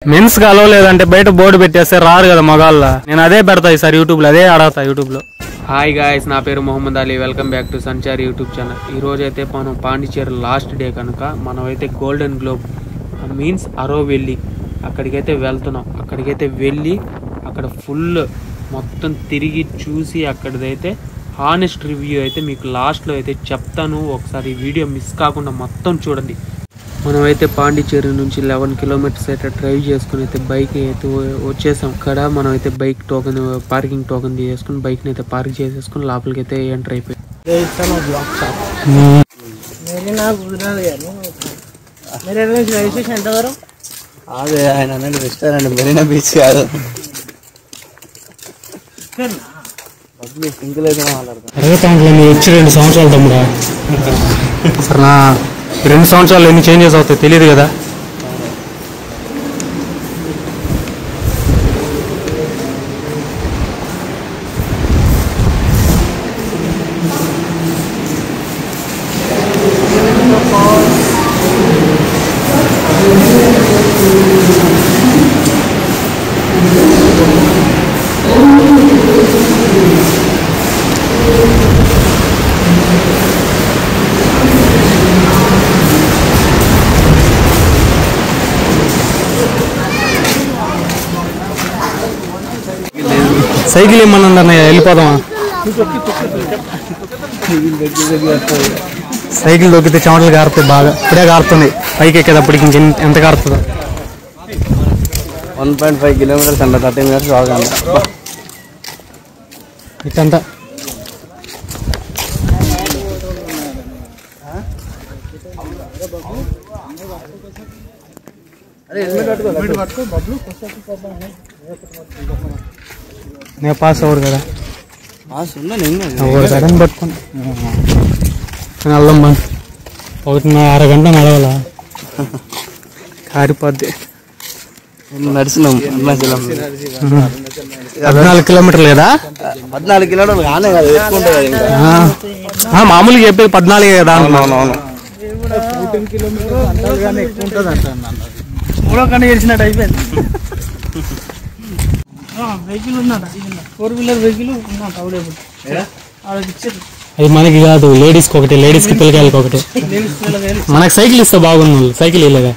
Men's గా allow లేదంటే బయట బోర్డు పెట్టేస్తే రారు కదా మగాళ్ళ. నేను అదే పెడతా ఈసారి యూట్యూబ్ లో, అదే ఆడతా యూట్యూబ్ లో. హాయ్ గాయ్స్, నా పేరు Mohammed Ali. Welcome back to Sanchar YouTube channel. ఈ రోజు అయితే మనం పాండిచేరి లాస్ట్ డే కనుక మనం అయితే గోల్డెన్ గ్లోబ్ మీన్స్ అరోవెల్లి అక్కడికైతే వెళ్తున్నాం. అక్కడికైతే వెళ్ళి అక్కడ ఫుల్ మొత్తం తిరిగి చూసి అక్కడిదైతే హానెస్ట్ రివ్యూ అయితే మీకు లాస్ట్లో అయితే చెప్తాను. ఒకసారి వీడియో మిస్ కాకుండా మొత్తం చూడండి. మనమైతే పాండిచేరి నుంచి 11 కిలోమీటర్స్ అయితే డ్రైవ్ చేసుకుని అయితే బైక్ అయితే వచ్చేసాం. ఇక్కడ మనం అయితే బైక్ టోకెన్ పార్కింగ్ టోకెన్ తీసుకుని బైక్ని అయితే పార్క్ చేసేసుకుని లోపలికి అయితే ఎంటర్ అయిపోయి అదే ఆయన రెస్టారెంట్ మెరీనా బీచ్ కాదు. వచ్చి 2 సంవత్సరాలు తమ్ముడా. సరే నా 2 సంవత్సరాలు ఎన్ని చేంజెస్ అవుతాయి తెలియదు కదా. సైకిల్ ఏమన్నా వెళ్ళిపోదామా? సైకిల్ దొక్కితే చెమటలు కారుతాయి బాగా. ఇప్పుడే కారుతుంది, పైకి ఎక్కేటప్పటికి ఎంత కారుతుందో. 1.5 కిలోమీటర్స్ అంట, 30 మినిట్స్ బాగా ఇటంతా నేను పాస్ అవ్వడు కదా, సడన్ పట్టుకుని వెళ్దాం. 1.5 గంట నడవాలా, కారిపోద్ది. నడిచినాం 14 కిలోమీటర్లు కదా. 14 కిలోమీటర్లు కానే కదా, ఎక్కువ ఉంటుంది కదా. మామూలుగా చెప్పేది 14 కదా. అవునవును, 14 కిలోమీటర్లు అంతగానే ఎక్కువ ఉంటుంది అంటారు. మూడో కన్నా గెలిచినట్టు అయిపోయింది. వెహికల్ ఉన్నట, 4 వీలర్ వెహికల్ ఉన్నట. అది మనకి కాదు, లేడీస్కి ఒకటి, లేడీస్కి పిల్లకాయలకి ఒకటి. మనకు సైకిల్ ఇస్తే బాగుంది. సైకిల్ ఇలాగా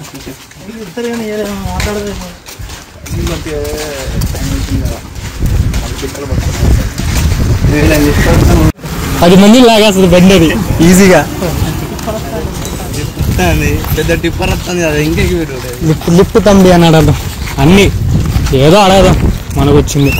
10 మంది లాగేస్తుంది బండి. అది ఈజీగా పెద్ద టిప్పర్ వస్తుంది కదా. లిఫ్ట్ తంబి అని అడగదాం, అన్ని ఏదో అడగదాం మనకు వచ్చింది.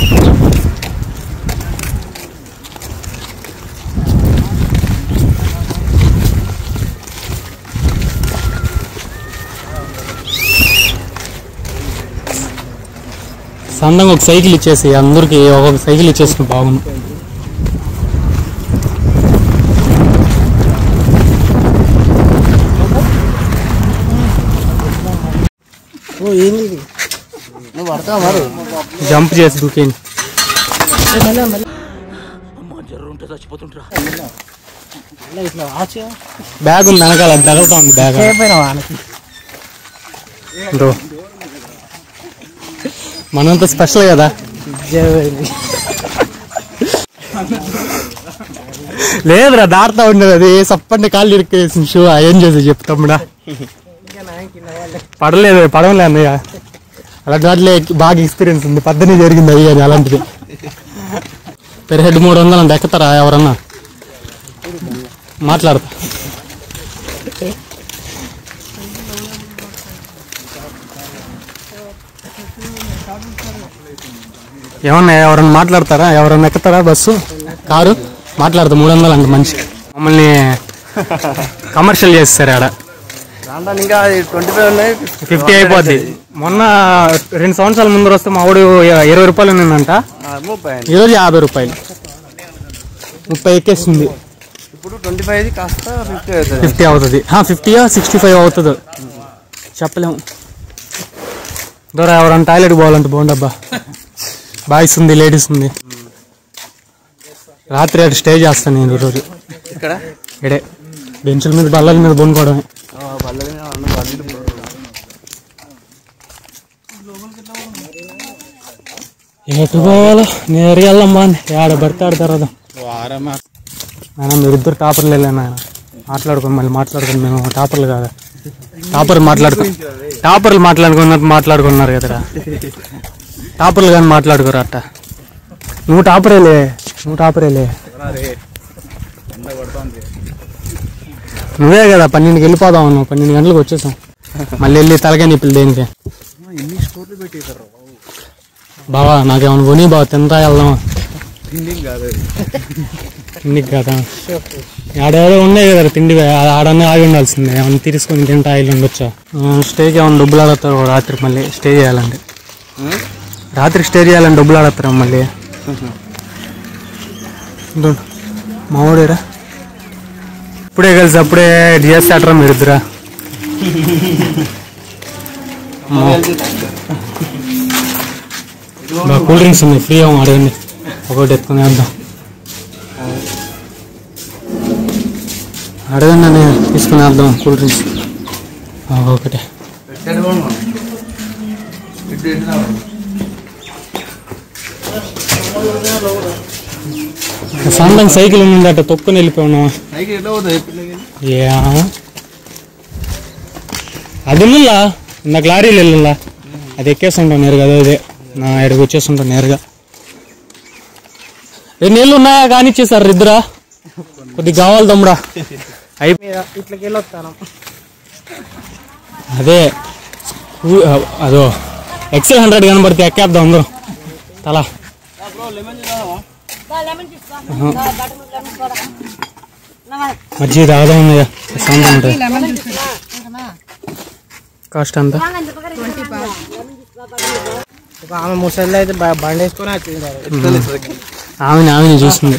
సందంగా ఒక సైకిల్ ఇచ్చేసి అందరికి ఒక్కొక్క సైకిల్ ఇచ్చేసిన బాగుంది. జంప్ చేసి దూకేయండి. బ్యాగ్ ఉంది వెనకాల, తగలుతా ఉంది బ్యాగ్. మనంతా స్పెషల్ కదా. లేదురా, దాడుతూ ఉండేది. అది సప్పండి కాళ్ళు ఇరికేసిన షూ ఏం చేసి చెప్తాముడా. పడవలే అన్నయ్య, అలాంటి వాటిలో బాగా ఎక్స్పీరియన్స్ ఉంది. 18 జరిగింది అయ్యి అని అలాంటిది. పెర్ హెడ్ 300 అంటే ఎక్కుతారా ఎవరన్నా? మాట్లాడతా. ఏమన్నా ఎవరన్నా మాట్లాడతారా? ఎవరన్నా ఎక్కుతారా బస్సు కారు? మాట్లాడతా. 300 అంటే మనిషి. మమ్మల్ని కమర్షియల్ చేస్తారు ఆడ. 50 అయిపోద్ది. మొన్న 2 సంవత్సరాల ముందు వస్తే మా వాడు 20 రూపాయలు ఉందంట, ఈరోజు 50 రూపాయలు. 30 ఎక్కేస్తుంది. ఇప్పుడు 25 కాస్త 50 అవుతుంది. 50 65 అవుతుంది, చెప్పలేము. దూరం ఎవరన్నా టాయిలెట్ పోవాలంటే బాగుండబ్బా. బాయ్స్ ఉంది, లేడీస్ ఉంది. రాత్రి అటు స్టే చేస్తాను నేను ఈరోజు. ఇడే బెంచుల మీద, బల్లల మీద పనుకోవడమే. ఎటు పోవాలో నేను వెళ్ళాం బాగుంది ఆడ పడితే ఆడతారు ఆయన మీరిద్దరు టాపర్లు వెళ్ళాను ఆయన మళ్ళీ మాట్లాడుకుని మేము టాపర్లు కాదా టాపర్లు మాట్లాడుకున్నారు కదరా టాపర్లు కానీ మాట్లాడుకోరు అట్ట నువ్వు టాపరేలే నువ్వే కదా 12కి వెళ్ళిపోదాం నువ్వు 12 గంటలకు వచ్చేసాం మళ్ళీ వెళ్ళి తలకాయ నిప్పులు దేనికి బావా నాకేమన్నా కొని బావ తింటా వెళ్దాం తిండికి కదా ఆడేదో ఉన్నాయి కదా తిండి ఆడన్నా ఆగి ఉండాల్సిందే ఏమన్నా తీసుకొని తింటా ఆయిల్ ఉండొచ్చా స్టేకి ఏమన్నా డబ్బులు ఆడతారు రాత్రి మళ్ళీ స్టే చేయాలండి డబ్బులు ఆడతారు మళ్ళీ మావాడేరా ఇప్పుడే కలిసి అప్పుడే చేస్తాడరా మీరు ఇద్దరా కూల్ డ్రింక్స్ ఉన్నాయి ఫ్రీ అవ్వం అడగండి ఒకటి ఎత్తుకుని వేద్దాం అడగండి అని తీసుకుని వేద్దాం కూల్ డ్రింక్స్ ఒకటే సాయంత్రం సైకిల్ ఉందట తొక్కుని వెళ్ళిపోయినావా అది ఉందా నాకు లారీలు వెళ్ళా అది ఎక్కేస్తుంటాం నేరుగా అదే నా ఎడకు వచ్చేస్తుంటాం నేరుగా 2 నెలలు ఉన్నాయా కానీ ఇచ్చేసారు ఇద్దరా కొద్దిగా కావాలి తమ్ముడా ఇట్లకి వెళ్ళొస్తాను అదే అదో XL 100 కనబడితే ఎక్కేద్దాం అందరం తలా మజ్జిగ తాగదా ఉన్నాయా ప్రశాంతం ఉంటుంది కాస్ట్ అంతా ఆమె ముసలి అయితే బండి వేసుకొని ఆమెని చూస్తుంది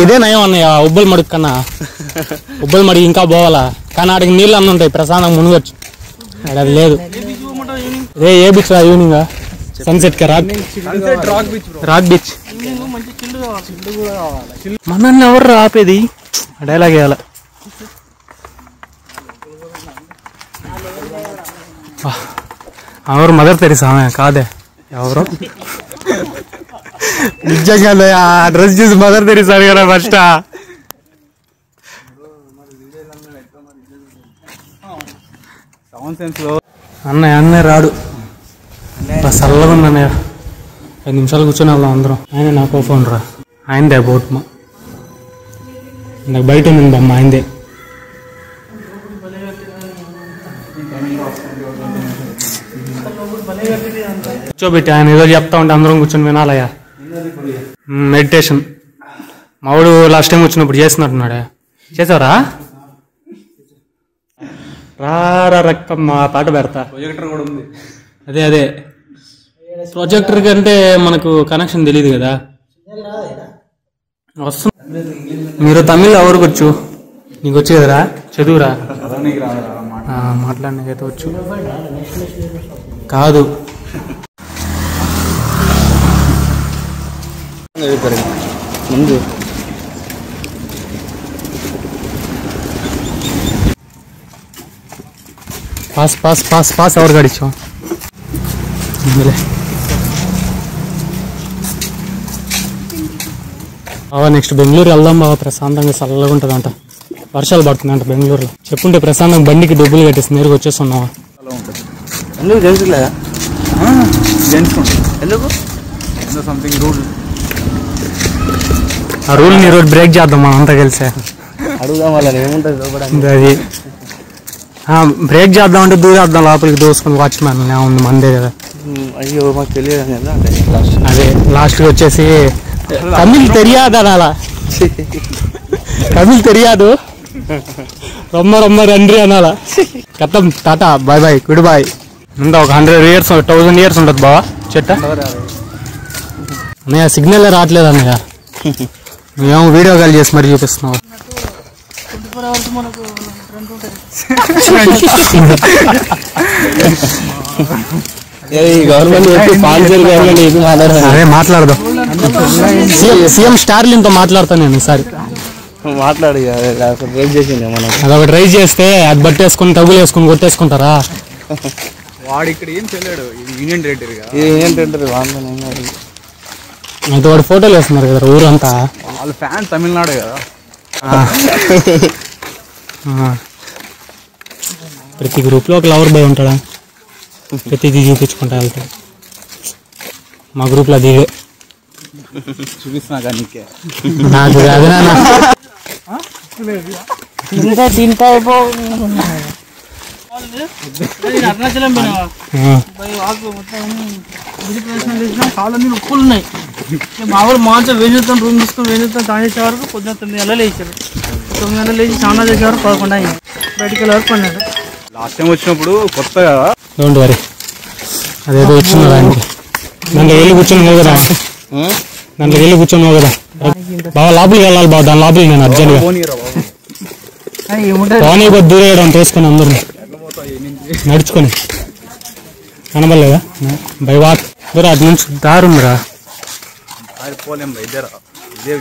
ఇదే నయం అన్నయ్య ఉబ్బలు మడుగు కన్నా ఉబ్బలు మడిగి ఇంకా పోవాలా కానీ ఆడికి నీళ్ళు అన్న ఉంటాయి ప్రశాంతం మునగొచ్చు అది లేదు ఏ బీచ్ రా ఈవినింగ్ సన్సెట్ కా రాక్ బీచ్ మనల్ని ఎవరు ఆపేది డైలాగ్ వేయాల ఎవరు మదర్ తెరీసా ఆమె కాదే ఎవరు నిజంగా ఆ డ్రెస్ చూసి మదర్ తెరీసా కదా ఫస్ట్ అన్నయ్య రాడు చల్లగా ఉంది అన్నయ్య 5 నిమిషాలు కూర్చొని వెళ్దాం అందరం ఆయన నాకు ఫోన్ రా ఆయనదే బోట్ మా నాకు బయట ఉంది బొమ్మ ఆయనదే కూర్చోబెట్టి ఆయన ఏదో చెప్తా ఉంటే అందరం కూర్చొని వినాలయ్యా మెడిటేషన్ మావాడు లాస్ట్ టైం వచ్చినప్పుడు చేస్తున్నట్టున్నాడే చేసావరా రారా రక్కమ్మ పాట పెడతా అదే ప్రొజెక్టర్ కంటే మనకు కనెక్షన్ తెలియదు కదా వస్తుంది మీరు తమిళ్ ఎవరికి వచ్చు నీకు వచ్చి కదరా చదువురా మాట్లాడినకైతే వచ్చు కాదు ముందు పాస్ ఎవరు గడిచాం నెక్స్ట్ బెంగళూరు వెళ్దాం బాబా ప్రశాంతంగా చల్లగా ఉంటుందంట వర్షాలు పడుతుందంట బెంగళూరులో చెప్పుంటే ప్రశాంతంగా బండికి డబ్బులు కట్టేసి నేరుగా వచ్చేస్తున్నావా ఎందుకు తెలుసులేదా ఎందుకు సంథింగ్ రూల్ ఆ రూల్ని ఈరోజు బ్రేక్ చేద్దాం మనం అంతా కలిసే అడుగుదాం వాళ్ళని ఏముంటుంది అది బ్రేక్ చేద్దామంటే దూరేద్దాం లోపలికి దోసుకుని వాచ్మ్యాన్ ఏముంది మందే కదా అయ్యో మాకు తెలియదు కదా అదే లాస్ట్కి వచ్చేసి తమిళ్ తెలియదు అనాలా తమిళ్ తెలియదు రొమ్మ రండ్రి అనాలా కథం టాటా బాయ్ గుడ్ బాయ్ ఉందా ఒక 100 years 1000 years ఉంటుంది బావా చెట్ట అన్నయ్య సిగ్నల్ రావట్లేదు అన్నయ్య నువ్వేమో వీడియో కాల్ చేసి మరి చూపిస్తున్నావు అదే మాట్లాడదాం సీఎం స్టార్లిన్తో మాట్లాడతాను నేను ఈసారి మాట్లాడి అదొకటి ట్రై చేస్తే అది బట్టేసుకుని తగులు వేసుకుని కొట్టేసుకుంటారా వాడు ఇక్కడ ఏం చేయలేడు, ఇది యూనియన్ టెరిటరీ కదా. ఇది ఏంటంటారు వాళ్ళు అయితే వాడు ఫోటోలు వేస్తున్నారు కదా ఊరంతా. వాళ్ళ ఫ్యాన్ తమిళనాడే కదా. ప్రతి గ్రూప్లో ఒక లవర్ బాయ్ ఉంటాడా, ప్రతిదీ చూపించుకుంటా వెళ్తాడు. మా గ్రూప్లో అది ఇదే. చూపిస్తున్నా కానీ నీకే. నాకు అదే అరుణాచలం కాళ్ళన్నీ నొప్పులు ఉన్నాయి. మామూలు మాంసం వేసేస్తాం, రూమ్ తీసుకొని వేసేస్తాం. తాగేసే వరకు పొద్దున్న 9 గంటలు లేచారు. 9 గంటలు లేచి స్నానం చేసే వరకు 11 అయింది. బయటికి వెళ్ళే వరకు పన్నాడు. లాస్ట్ టైం వచ్చినప్పుడు కొత్త కదా. డోంట్ వరీ, అదేదో వచ్చింది దానికి. దాంట్లో వెళ్ళి కూర్చొని కదా, దాంట్లో వెళ్ళి కూర్చొని కదా బాగా లోపలికి వెళ్ళాలి బాబు. దాని లోపలికి నేను అర్జెంట్గా పోనీ కొద్ది దూరేయడం తోసుకొని అందరిని నడుచుకొని కనబడలేదా బై వాక్ దూరం అటు నుంచి దారి ఉందిరా. పోలేం ఇద్దరు ఇదే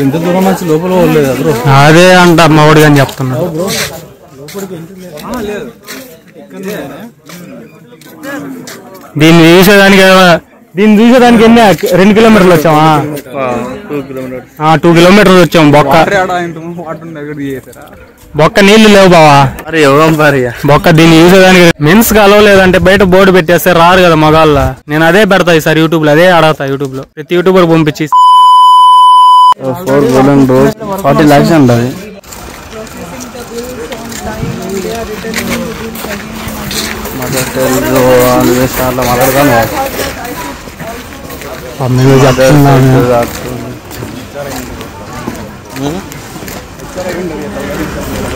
ఇంత దూరం నుంచి లోపల పోలేదు. అదే అంట మా వాడిగా అని చెప్తున్నా. దీన్ని చూసేదానికి ఎన్ని 2 కిలోమీటర్లు వచ్చామా? 2 కిలోమీటర్లు వచ్చాము. బొక్క నీళ్లు లేవు బావా. బొక్క దీన్ని చూసేదానికి మెన్స్ గా అలవలేదంటే బయట బోర్డు పెట్టేస్తే రారు కదా మగాళ్ళ. నేను అదే పెడతా ఈసారి యూట్యూబ్ లో, అదే ఆడతా యూట్యూబ్ లో. ప్రతి యూట్యూబర్ పంపించి 40 lakhs ఉండదు.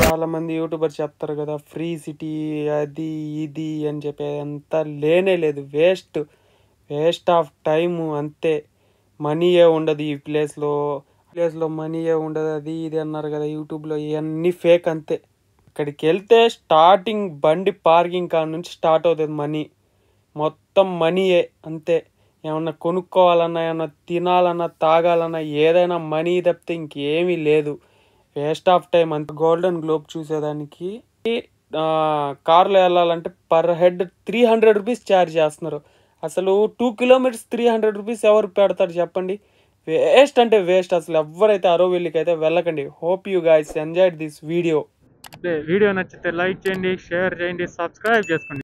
చాలా మంది యూట్యూబర్స్ చెప్తారు కదా ఫ్రీ సిటీ అది ఇది అని చెప్పి, అంతా లేనే లేదు. వేస్ట్ ఆఫ్ టైము అంతే. మనీయే ఉండదు ఈ ప్లేస్లో మనీయే ఉండదు, అది ఇది అన్నారు కదా యూట్యూబ్లో. ఇవన్నీ ఫేక్ అంతే. ఇక్కడికి వెళ్తే స్టార్టింగ్ బండి పార్కింగ్ కాడ నుంచి స్టార్ట్ అవుతుంది మనీ. మొత్తం మనీయే అంతే. ఏమన్నా కొనుక్కోవాలన్నా, ఏమన్నా తినాలన్నా, తాగాలన్నా, ఏదైనా మనీ తప్పితే ఇంకేమీ లేదు. వేస్ట్ ఆఫ్ టైం అంత. గోల్డెన్ గ్లోబ్ చూసేదానికి కార్లో వెళ్ళాలంటే పర్ హెడ్ 300 రూపీస్ ఛార్జ్ చేస్తున్నారు. అసలు 2 కిలోమీటర్స్ 300 రూపీస్ ఎవరు పెడతారు చెప్పండి? వేస్ట్ అంటే వేస్ట్. అసలు ఎవరైతే అరోవెల్లికి అయితే వెళ్ళకండి. Hope you guys enjoyed this video. Video నచ్చితే లైక్ చేయండి, షేర్ చేయండి, సబ్స్క్రైబ్ చేసుకోండి.